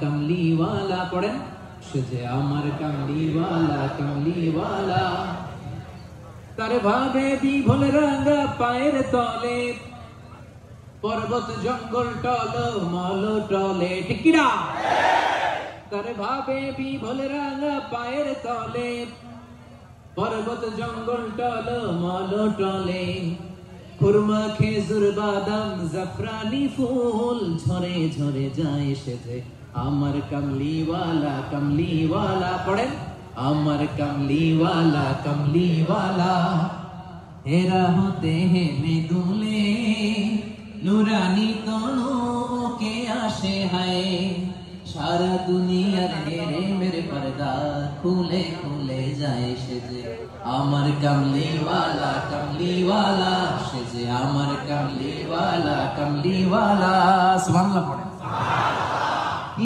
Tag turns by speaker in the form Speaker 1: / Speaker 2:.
Speaker 1: কামলিওয়ালা পড়েন সে যে আমার কামলিওয়ালা তার ভাবে বিভোল রাঙা পায়ের তলে পর্বত জঙ্গল টল মল টলে টিকিরা তার ভাবে বিভোল রাঙা পায়ের তলে পর্বত জঙ্গল টল মল টলে খুরমা খেজুর বাদাম জাফরানি ফুল ঝরে ঝরে যায় সে যে আমার কামলিওয়ালা পড়েন আমার কামলিওয়ালা এরা হতে হে মেদুলে নুরানি তনু কে আসে হায় সারা দুনিয়ার হেরে মেরে পর্দা খুলে খুলে যায় সে যে আমার কামলিওয়ালা সে যে আমার কামলিওয়ালা সুবহানাল্লাহ পড়ে।